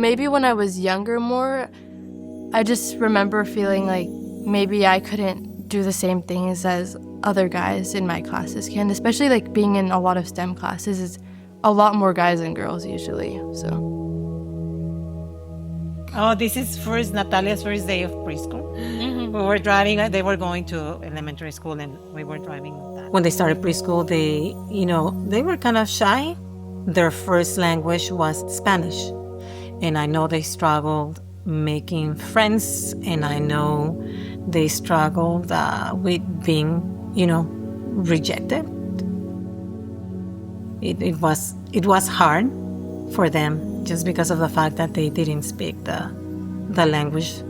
maybe when I was younger more, I just remember feeling like maybe I couldn't do the same things as other guys in my classes can, especially like being in a lot of STEM classes is a lot more guys than girls usually, so. Oh, this is Natalia's first day of preschool. Mm-hmm. We were driving, they were going to elementary school and we were driving. When they started preschool, they were kind of shy. Their first language was Spanish. And I know they struggled making friends, and I know they struggled with being, rejected. It was hard for them just because of the fact that they didn't speak the language.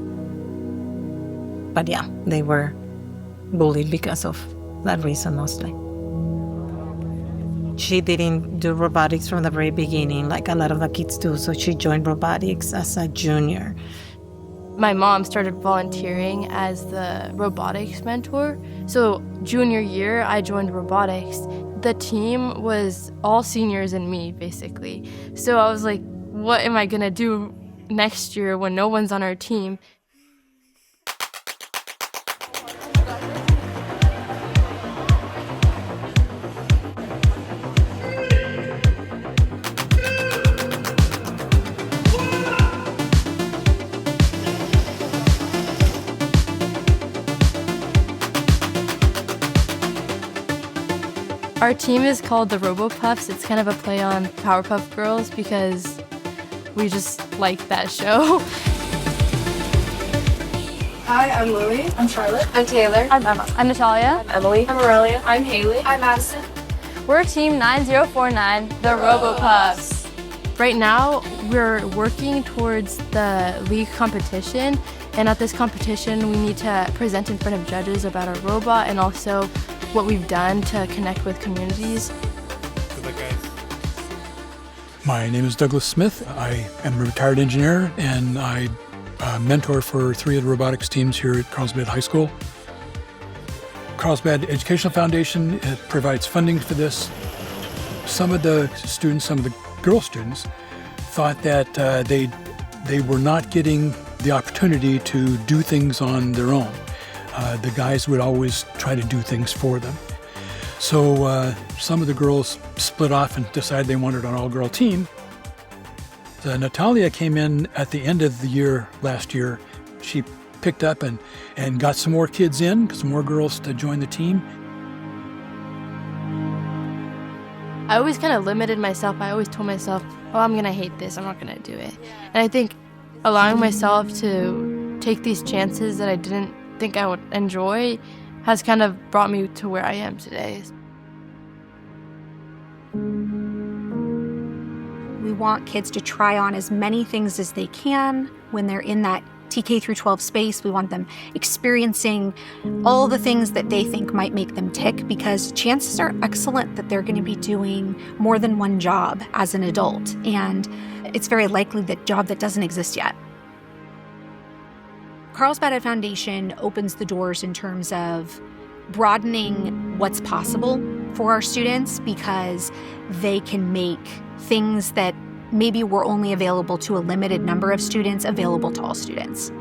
But yeah, they were bullied because of that reason mostly. She didn't do robotics from the very beginning like a lot of the kids do, so she joined robotics as a junior. My mom started volunteering as the robotics mentor. So junior year, I joined robotics. The team was all seniors and me, basically. So I was like, what am I gonna do next year when no one's on our team? Our team is called the Robopuffs. It's kind of a play on Powerpuff Girls because we just like that show. Hi, I'm Lily. I'm Charlotte. I'm Taylor. I'm Emma. I'm Natalia. I'm Emily. I'm Aurelia. I'm Haley. I'm Madison. We're Team 9049, the Robopuffs. Right now, we're working towards the league competition, and at this competition, we need to present in front of judges about our robot and also what we've done to connect with communities. Good luck, guys. My name is Douglas Smith. I am a retired engineer, and I mentor for 3 of the robotics teams here at Carlsbad High School. Carlsbad Educational Foundation provides funding for this. Some of the students, some of the girl students, thought that they were not getting the opportunity to do things on their own. The guys would always try to do things for them. So some of the girls split off and decided they wanted an all-girl team. Natalia came in at the end of the year last year. She picked up and got some more kids in, some more girls to join the team. I always kind of limited myself. I always told myself, oh, I'm going to hate this. I'm not going to do it. And I think allowing myself to take these chances that I didn't think I would enjoy has kind of brought me to where I am today. We want kids to try on as many things as they can when they're in that TK through 12 space. We want them experiencing all the things that they think might make them tick, because chances are excellent that they're going to be doing more than one job as an adult, and it's very likely that job that doesn't exist yet. Carlsbad Ed Foundation opens the doors in terms of broadening what's possible for our students, because they can make things that maybe were only available to a limited number of students available to all students.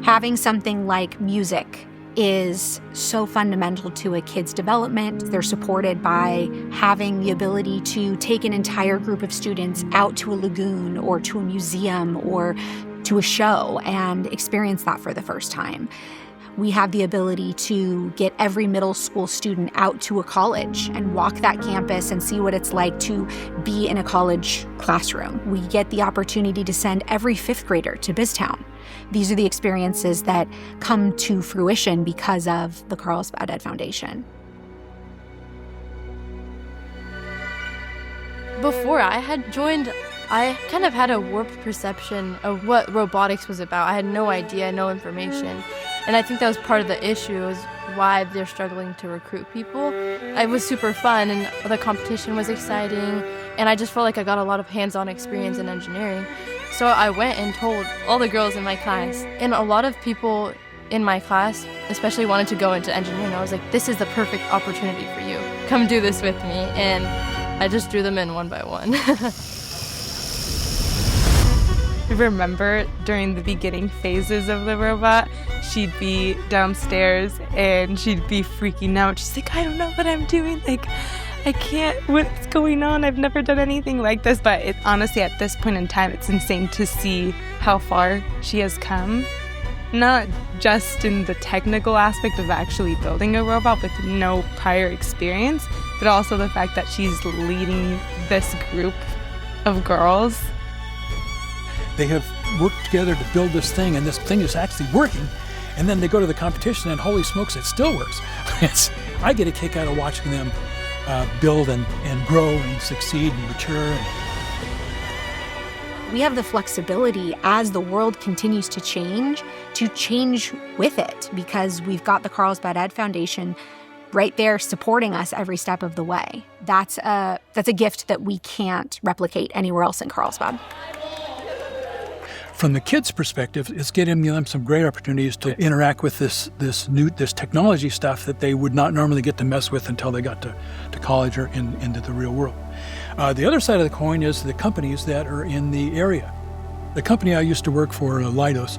Having something like music is so fundamental to a kid's development. They're supported by having the ability to take an entire group of students out to a lagoon or to a museum or to a show and experience that for the first time. We have the ability to get every middle school student out to a college and walk that campus and see what it's like to be in a college classroom. We get the opportunity to send every 5th grader to BizTown. These are the experiences that come to fruition because of the Carlsbad Ed Foundation. Before I had joined, I kind of had a warped perception of what robotics was about. I had no idea, no information. And I think that was part of the issue, is why they're struggling to recruit people. It was super fun, and the competition was exciting, and I just felt like I got a lot of hands-on experience in engineering. So I went and told all the girls in my class, and a lot of people in my class especially wanted to go into engineering. I was like, this is the perfect opportunity for you. Come do this with me. And I just drew them in one by one. remember during the beginning phases of the robot, she'd be downstairs and she'd be freaking out. She's like, I don't know what I'm doing. Like, I can't, what's going on? I've never done anything like this. But honestly, at this point in time, it's insane to see how far she has come. Not just in the technical aspect of actually building a robot with no prior experience, but also the fact that she's leading this group of girls. They have worked together to build this thing, and this thing is actually working. And then they go to the competition, and holy smokes, it still works. I get a kick out of watching them build and grow and succeed and mature. We have the flexibility as the world continues to change with it, because we've got the Carlsbad Ed Foundation right there supporting us every step of the way. That's a gift that we can't replicate anywhere else in Carlsbad. From the kids' perspective, it's getting them some great opportunities to interact with this technology stuff that they would not normally get to mess with until they got to college or into the real world. The other side of the coin is the companies that are in the area. The company I used to work for, Leidos,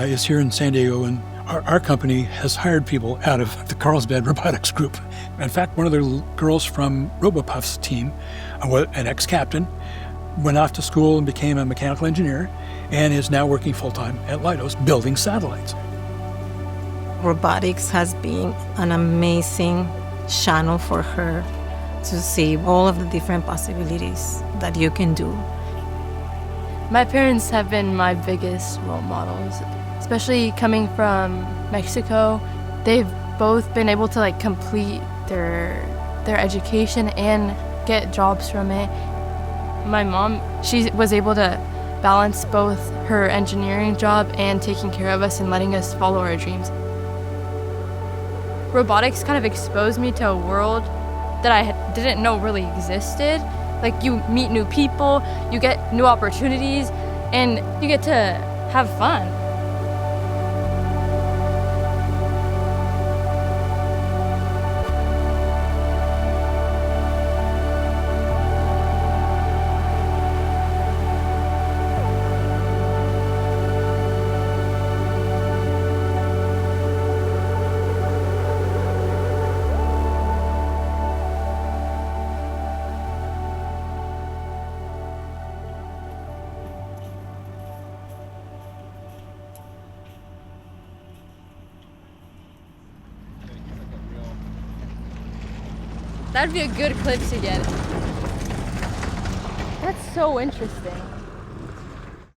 is here in San Diego, and our company has hired people out of the Carlsbad Robotics group. In fact, one of the girls from Robopuffs team, an ex-captain, went off to school and became a mechanical engineer and is now working full-time at Leidos building satellites. Robotics has been an amazing channel for her to see all of the different possibilities that you can do. My parents have been my biggest role models, especially coming from Mexico. They've both been able to complete their education and get jobs from it. My mom, she was able to balance both her engineering job and taking care of us and letting us follow our dreams. Robotics kind of exposed me to a world that I didn't know really existed. You meet new people, you get new opportunities, and you get to have fun. That'd be a good clip to get. That's so interesting.